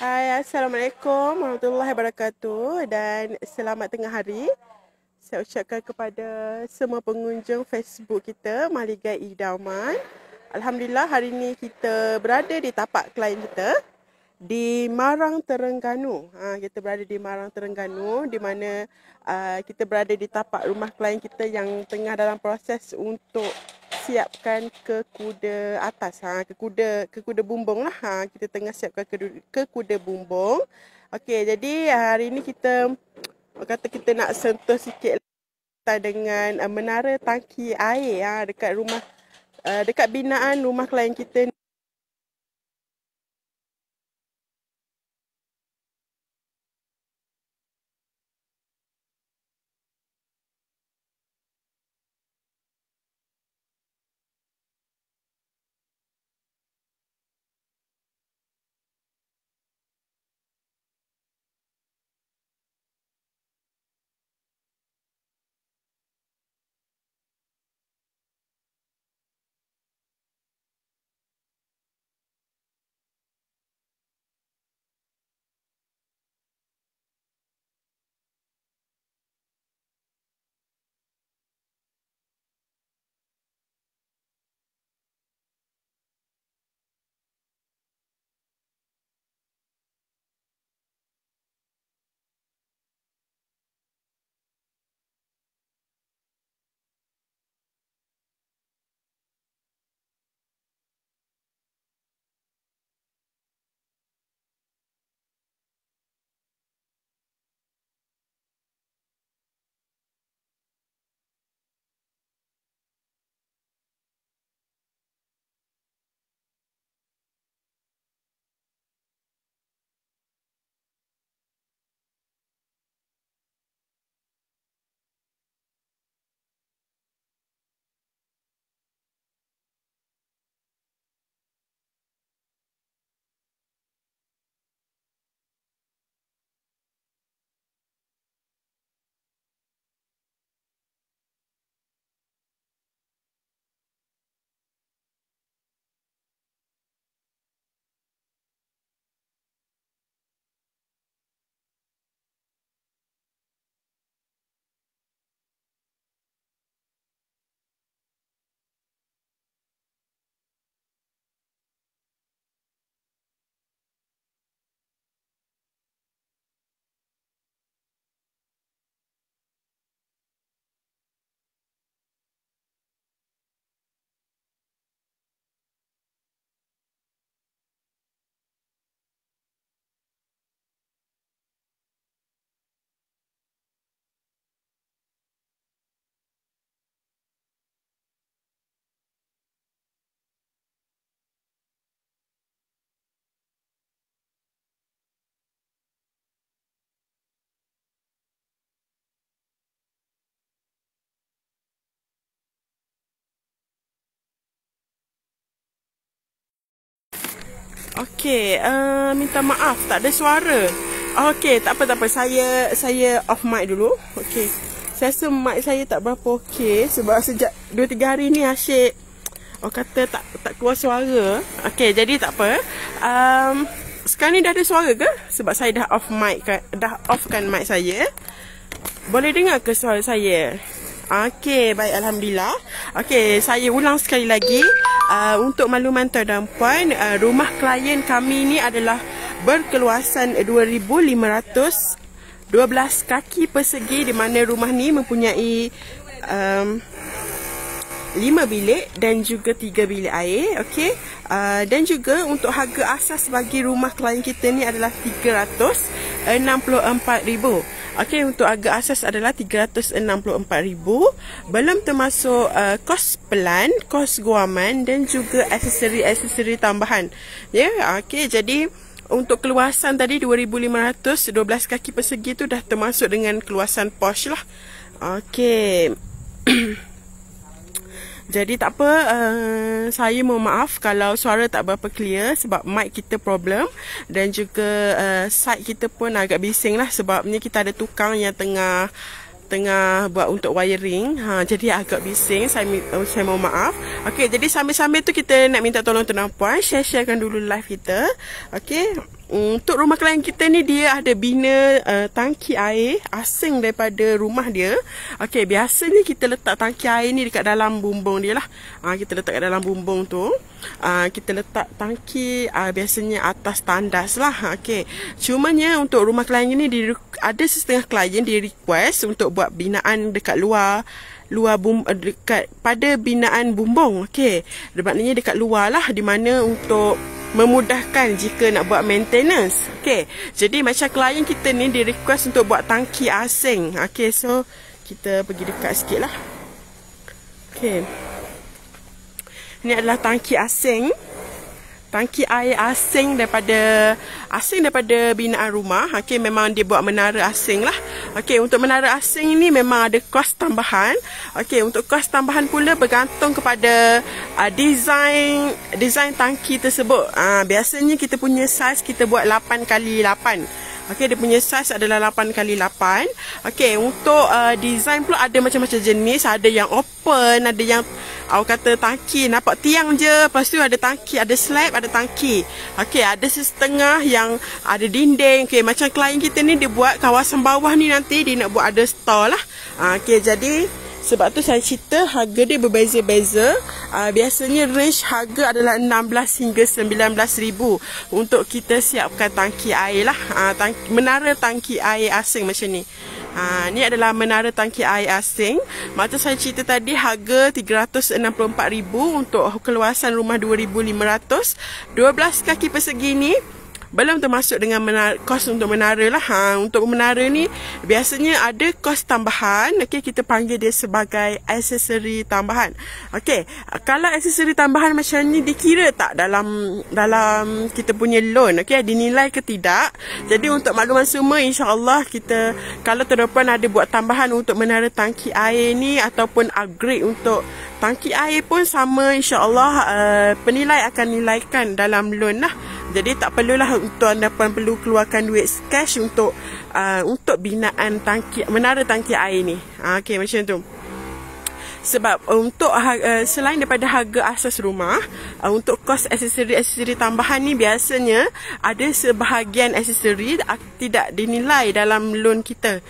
Hai, Assalamualaikum warahmatullahi wabarakatuh dan selamat tengah hari. Saya ucapkan kepada semua pengunjung Facebook kita, Mahligai Idaman. Alhamdulillah hari ini kita berada di tapak klien kita di Marang Terengganu. Kita berada di Marang Terengganu di mana kita berada di tapak rumah klien kita yang tengah dalam proses untuk siapkan ke kuda atas, ke kuda bumbung lah. Kita tengah siapkan ke kuda bumbung. Okey, jadi hari ini kita nak sentuh sikit dengan menara tangki air dekat rumah dekat binaan rumah klien kita. Okey, minta maaf tak ada suara. Okey, tak apa. Saya off mic dulu. Okey. Saya rasa mic saya tak berapa okey sebab sejak 2-3 hari ni asyik kata tak keluar suara. Okey, jadi tak apa. Sekarang ni dah ada suara ke? Sebab saya dah off mic dah offkan mic saya. Boleh dengar ke suara saya? Okey, baik, alhamdulillah. Okey, saya ulang sekali lagi. Untuk makluman tuan dan puan, rumah klien kami ni adalah berkeluasan 2,512 kaki persegi di mana rumah ni mempunyai 5 bilik dan juga 3 bilik air. Okey. Dan juga untuk harga asas bagi rumah klien kita ni adalah 364,000. Okey, untuk harga asas adalah 364,000. Belum termasuk kos pelan, kos guaman dan juga aksesori tambahan. Ya, okey. Jadi untuk keluasan tadi 2,512 kaki persegi tu dah termasuk dengan keluasan posh lah. Okey. Jadi tak apa, saya mohon maaf kalau suara tak berapa clear sebab mic kita problem dan juga site kita pun agak bising lah sebabnya kita ada tukang yang tengah tengah buat untuk wiring. Jadi agak bising. Saya mohon maaf. Okey, jadi sambil-sambil tu kita nak minta tolong tuan puan share-sharekan dulu live kita. Okey. Untuk rumah klien kita ni dia ada bina tangki air asing daripada rumah dia. Okey, biasanya kita letak tangki air ni dekat dalam bumbung dia lah. Kita letak kat dalam bumbung tu. Kita letak tangki biasanya atas tandas lah. Okey. Cumanya untuk rumah klien ni ada setengah klien dia request untuk buat binaan dekat luar dekat pada binaan bumbung. Okey. Maknanya dekat luar lah, di mana untuk memudahkan jika nak buat maintenance. Okey. Jadi macam klien kita ni dia request untuk buat tangki asing. Okey, so kita pergi dekat sikit lah. Okey. Ini adalah tangki asing. Tangki air asing daripada binaan rumah. Okey, memang dia buat menara asing lah. Okey, untuk menara asing ni memang ada kos tambahan. Okey, untuk kos tambahan pula bergantung kepada design tangki tersebut. Biasanya kita punya saiz kita buat 8x8. Okey, dia punya saiz adalah 8x8. Okey, untuk design pula ada macam-macam jenis. Ada yang open, ada yang awak kata tangki nampak tiang je. Lepas tu ada tangki, ada slab, ada tangki. Okey, ada setengah yang ada dinding. Okey, macam klien kita ni dia buat kawasan bawah ni nanti dia nak buat ada store lah. Okey, jadi sebab tu saya cerita harga dia berbeza-beza. Biasanya range harga adalah 16 hingga 19,000 untuk kita siapkan tangki air lah. Menara tangki air asing macam ni. Ni adalah menara tangki air asing. Macam saya cerita tadi, harga 364,000 untuk keluasan rumah 2,500. 12 kaki persegi ni belum termasuk dengan kos untuk menara lah. Untuk menara ni biasanya ada kos tambahan. Okey, kita panggil dia sebagai aksesori tambahan. Okey, kalau aksesori tambahan macam ni dikira tak dalam kita punya loan? Okey, dinilai ke tidak? Jadi untuk makluman semua, insya-Allah kita kalau terdepan ada buat tambahan untuk menara tangki air ni ataupun upgrade untuk tangki air pun sama, insya-Allah penilai akan nilaikan dalam loan lah. Jadi tak perlulah untuk anda perlu keluarkan duit cash untuk binaan menara tangki air ni. Okey, macam tu. Sebab untuk selain daripada harga asas rumah, untuk kos aksesori tambahan ni biasanya ada sebahagian aksesori tidak dinilai dalam loan kita.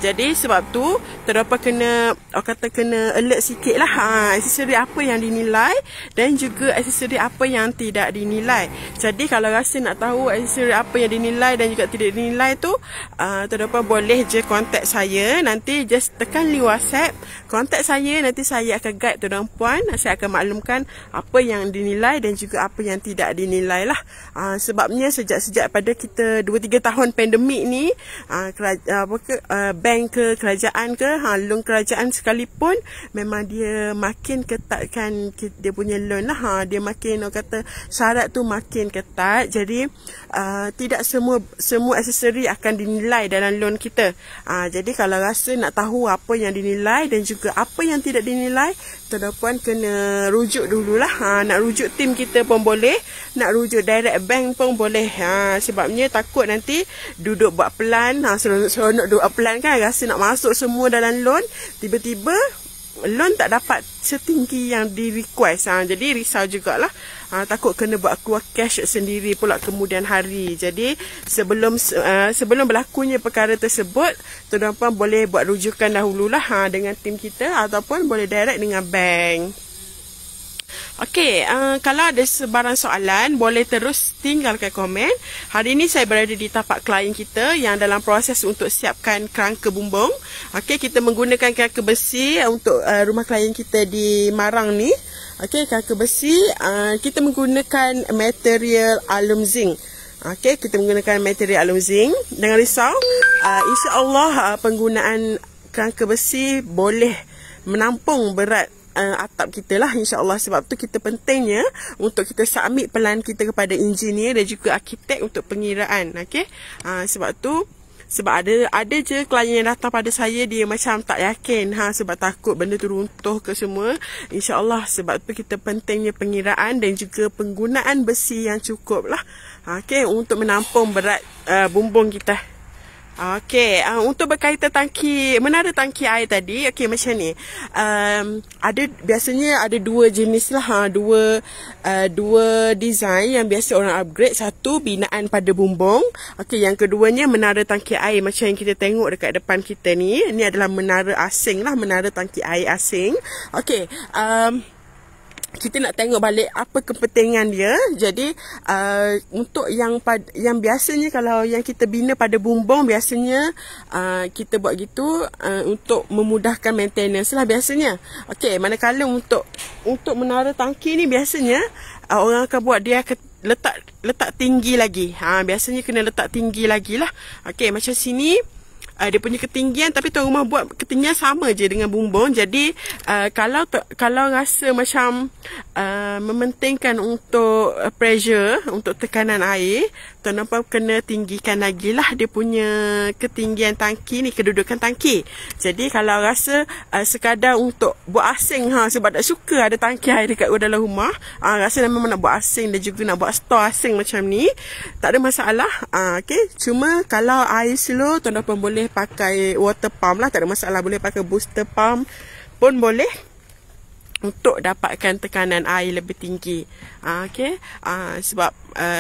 Jadi sebab tu terdapat kena alert sikit lah aksesori apa yang dinilai dan juga aksesori apa yang tidak dinilai. Jadi kalau rasa nak tahu aksesori apa yang dinilai dan juga tidak dinilai tu, terdapat boleh je kontak saya. Nanti just tekan link WhatsApp, kontak saya. Nanti saya akan guide tuan puan. Saya akan maklumkan apa yang dinilai dan juga apa yang tidak dinilai lah. Sebabnya sejak pada kita 2-3 tahun pandemik ni, bank ke kerajaan ke, loan kerajaan sekalipun, memang dia makin ketatkan dia punya loan lah. Dia makin syarat tu makin ketat. Jadi tidak semua aksesori akan dinilai dalam loan kita. Jadi kalau rasa nak tahu apa yang dinilai dan juga apa yang tidak dinilai, tuan puan kena rujuk dululah. Nak rujuk tim kita pun boleh, nak rujuk direct bank pun boleh. Sebabnya takut nanti duduk buat plan, seronok duduk plan kan, rasa nak masuk semua dalam loan, tiba-tiba loan tak dapat setinggi yang di request. Jadi risau jugalah. Takut kena buat keluar cash sendiri pula kemudian hari. Jadi sebelum berlakunya perkara tersebut, tuan puan boleh buat rujukan dahululah dengan tim kita ataupun boleh direct dengan bank. Okey, kalau ada sebarang soalan, boleh terus tinggalkan komen. Hari ini saya berada di tapak klien kita yang dalam proses untuk siapkan kerangka bumbung. Okey, kita menggunakan kerangka besi untuk rumah klien kita di Marang ni. Okey, kerangka besi, kita menggunakan material alum zinc. Okey, kita menggunakan material alum zinc. Jangan risau, insya-Allah penggunaan kerangka besi boleh menampung berat atap kita lah, insya-Allah. Sebab tu kita pentingnya untuk kita submit plan kita kepada engineer dan juga arkitek untuk pengiraan. Okey, sebab ada je klien yang datang pada saya, dia macam tak yakin sebab takut benda tu runtuh ke semua. InsyaAllah sebab tu kita pentingnya pengiraan dan juga penggunaan besi yang cukup lah. Okey, untuk menampung berat bumbung kita. Okey, untuk berkaitan menara tangki air tadi, okey macam ni. Biasanya ada dua jenis lah, dua design yang biasa orang upgrade. Satu binaan pada bumbung. Okey, yang keduanya menara tangki air macam yang kita tengok dekat depan kita ni. Ini adalah menara asing lah, menara tangki air asing. Okey, kita nak tengok balik apa kepentingan dia. Jadi untuk yang biasanya kalau yang kita bina pada bumbung, biasanya kita buat gitu untuk memudahkan maintenance lah biasanya. Okey, manakala untuk menara tangki ni biasanya orang akan buat dia akan letak tinggi lagi. Biasanya kena letak tinggi lagi lah. Okey, macam sini dia punya ketinggian, tapi tuan rumah buat ketinggian sama je dengan bumbung. Jadi kalau rasa macam mementingkan untuk pressure, untuk tekanan air, tuan rumah kena tinggikan lagi lah dia punya ketinggian tangki ni, kedudukan tangki. Jadi kalau rasa sekadar untuk buat asing sebab tak suka ada tangki air dekat dalam rumah, rasa memang nak buat asing dan juga nak buat store asing macam ni, tak ada masalah. Okay. Cuma kalau air slow, tuan rumah boleh pakai water pump lah, tak ada masalah. Boleh pakai booster pump pun boleh untuk dapatkan tekanan air lebih tinggi. Okay. Sebab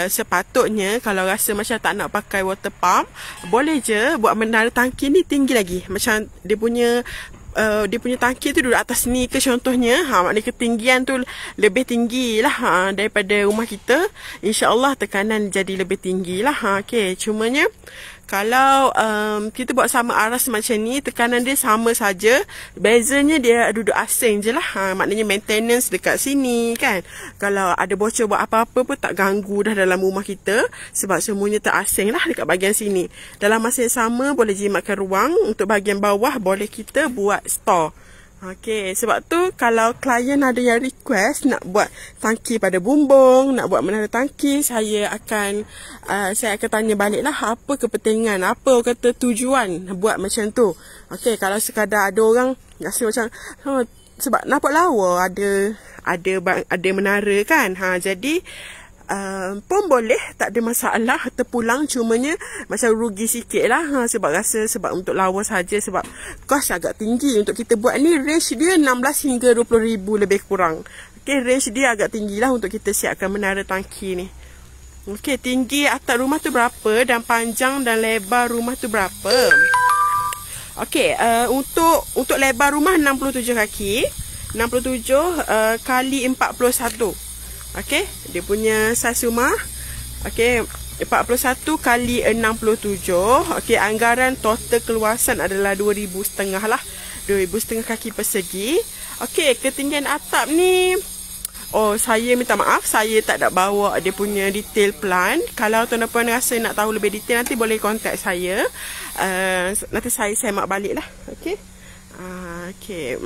sepatutnya kalau rasa macam tak nak pakai water pump, boleh je buat menara tangki ni tinggi lagi. Macam dia punya tangki tu duduk atas ni ke contohnya, maknanya ketinggian tu lebih tinggi lah daripada rumah kita. InsyaAllah tekanan jadi lebih tinggi lah. Okay. Cumanya kalau kita buat sama aras macam ni, tekanan dia sama saja. Bezanya dia duduk asing je lah. Maknanya maintenance dekat sini kan. Kalau ada bocor buat apa-apa pun tak ganggu dah dalam rumah kita. Sebab semuanya terasing lah dekat bahagian sini. Dalam masa yang sama boleh jimatkan ruang. Untuk bahagian bawah boleh kita buat store. Okey, sebab tu kalau klien ada yang request nak buat tangki pada bumbung, nak buat menara tangki, saya akan tanya balik lah apa kepentingan, apa kata tujuan buat macam tu. Okey, kalau sekadar ada orang rasa macam sebab nampak lawa ada menara kan. Jadi pun boleh, tak ada masalah, terpulang. Cumanya macam rugi sikit lah sebab untuk lawa saja, sebab kos agak tinggi. Untuk kita buat ni range dia 16 hingga 20 ribu lebih kurang. Okay, range dia agak tinggi lah untuk kita siapkan menara tangki ni. Okay, tinggi atap rumah tu berapa dan panjang dan lebar rumah tu berapa? Okay, untuk lebar rumah 67 kaki, 67 kali 41. Okey, dia punya saiz rumah. Okey, 41 kali 67. Okey, anggaran total keluasan adalah 2,500 lah. 2,500 kaki persegi. Okey, ketinggian atap ni, saya minta maaf, saya tak ada bawa dia punya detail plan. Kalau tuan-tuan rasa nak tahu lebih detail, nanti boleh kontak saya. Nanti saya semak balik lah. Okey. Okey.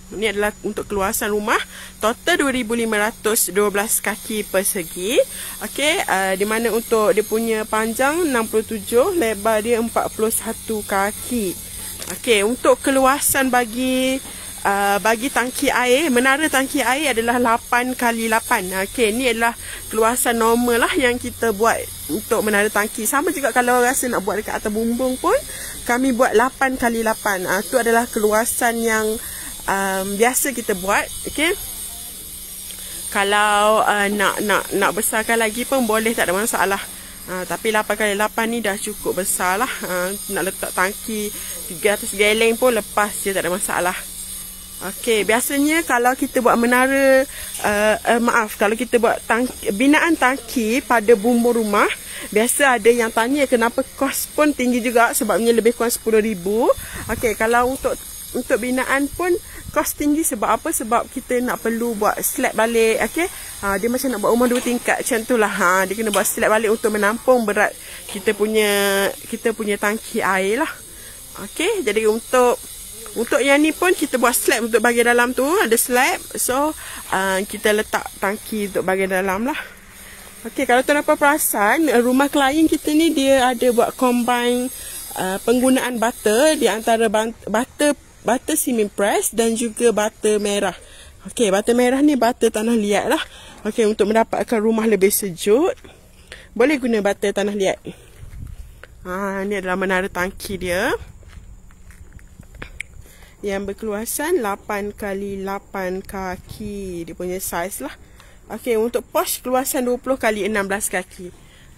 Ini adalah untuk keluasan rumah. Total 2,512 kaki persegi. Okey, di mana untuk dia punya panjang 67, lebar dia 41 kaki. Okey, untuk keluasan bagi tangki air, menara tangki air adalah 8 kali 8. Okey, ini adalah keluasan normal lah yang kita buat untuk menara tangki. Sama juga kalau rasa nak buat dekat atas bumbung pun, kami buat 8 kali 8. Itu adalah keluasan yang biasa kita buat. Okey, kalau nak besarkan lagi pun boleh, tak ada masalah. Tapi 8 kali 8 ni dah cukup besar lah. Nak letak tangki 300 geleng pun lepas je, tak ada masalah. Okey, biasanya kalau kita buat menara, kalau kita buat binaan tangki pada bumbung rumah, biasa ada yang tanya kenapa kos pun tinggi juga, sebabnya lebih kurang 10,000. Okey, kalau untuk binaan pun kos tinggi sebab apa? Sebab kita nak perlu buat slab balik. Okey, dia macam nak buat rumah 2 tingkat macam tu lah. Dia kena buat slab balik untuk menampung berat kita punya tangki air lah. Okey, jadi untuk yang ni pun kita buat slab untuk bahagian dalam tu, ada slab. So kita letak tangki untuk bahagian dalam lah. Okey, kalau tuan-tuan perasan, rumah klien kita ni dia ada buat combine penggunaan butter di antara butter cement press dan juga butter merah. Okey, butter merah ni butter tanah liat lah. Okey, untuk mendapatkan rumah lebih sejuk, boleh guna butter tanah liat. Ni adalah menara tangki dia yang berkeluasan 8x8 kaki. Dia punya saiz lah. Okey, untuk pos keluasan 20x16 kaki.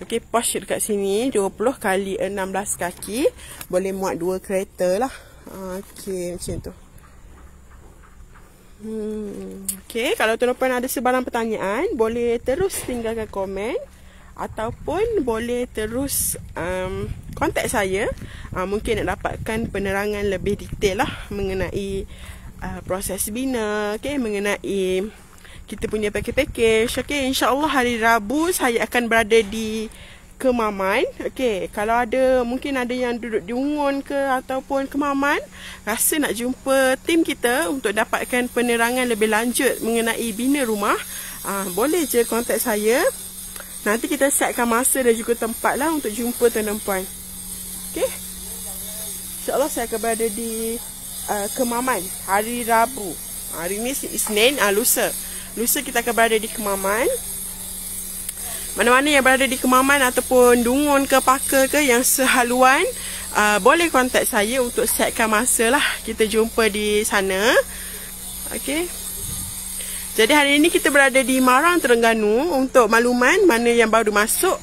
Okey, pos dekat sini 20x16 kaki. Boleh muat 2 kereta lah. Okey, macam tu. Okey, kalau tuan-tuan ada sebarang pertanyaan, boleh terus tinggalkan komen ataupun boleh terus kontak saya. Mungkin nak dapatkan penerangan lebih detail lah mengenai proses bina, okey, mengenai kita punya package. Okey, insya-Allah hari Rabu saya akan berada di Kemaman. Okey, kalau ada, mungkin ada yang duduk di Ungun ke ataupun Kemaman, rasa nak jumpa tim kita untuk dapatkan penerangan lebih lanjut mengenai bina rumah, boleh je kontak saya. Nanti kita setkan masa dan juga tempat lah untuk jumpa tuan-tuan. Okey, insya-Allah saya akan berada di Kemaman hari Rabu. Hari ni Isnin, lusa kita akan berada di Kemaman. Mana-mana yang berada di Kemaman ataupun Dungun ke Paka ke yang sehaluan, boleh kontak saya untuk setkan masa lah kita jumpa di sana. Okey, jadi hari ini kita berada di Marang, Terengganu. Untuk makluman mana yang baru masuk,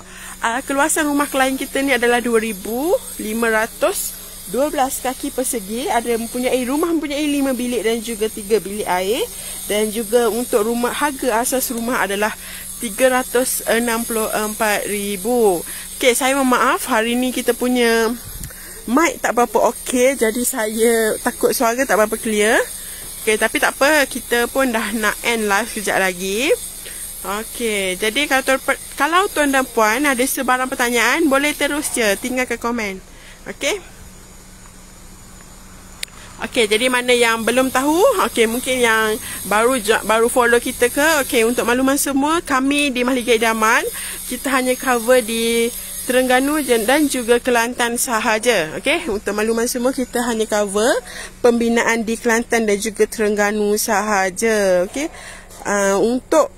keluasan rumah klien kita ni adalah 2,512 kaki persegi. Rumah mempunyai 5 bilik dan juga 3 bilik air. Dan juga untuk rumah, harga asas rumah adalah 364,000. Okey, saya mohon maaf, hari ni kita punya mic tak berapa okey, jadi saya takut suara tak berapa clear. Okey, tapi tak apa, kita pun dah nak end live sekejap lagi. Okey, jadi kalau tuan dan puan ada sebarang pertanyaan, boleh terus je tinggalkan komen. Okey. Okey, jadi mana yang belum tahu, okey, mungkin yang baru follow kita ke, okey, untuk makluman semua, kami di Mahligai Idaman, kita hanya cover di Terengganu dan juga Kelantan sahaja. Okey, untuk makluman semua kita hanya cover pembinaan di Kelantan dan juga Terengganu sahaja. Okey, untuk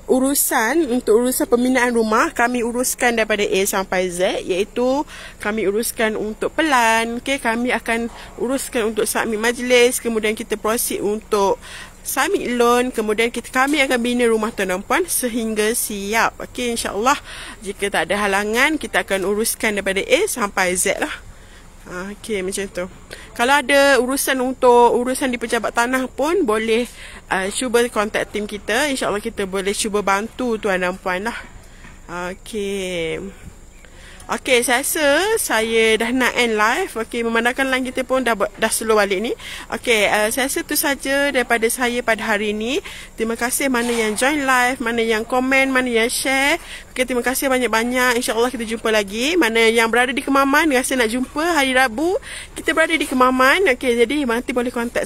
urusan pembinaan rumah, kami uruskan daripada A sampai Z, iaitu kami uruskan untuk pelan, okey, kami akan uruskan untuk submit majlis, kemudian kita proceed untuk submit loan, kemudian kami akan bina rumah tuan dan puan sehingga siap. Okey, insya-Allah jika tak ada halangan, kita akan uruskan daripada A sampai Z lah. Okey, macam tu. Kalau ada urusan di pejabat tanah pun boleh cuba kontak tim kita. InsyaAllah kita boleh cuba bantu tuan dan puan lah. Okey. Okey, saya rasa saya dah nak end live. Okey, memandangkan line kita pun dah slow balik ni. Okey, saya rasa tu saja daripada saya pada hari ini. Terima kasih mana yang join live, mana yang komen, mana yang share. Okey, terima kasih banyak-banyak. InsyaAllah kita jumpa lagi. Mana yang berada di Kemaman, rasa nak jumpa hari Rabu, kita berada di Kemaman. Okey, jadi nanti boleh kontak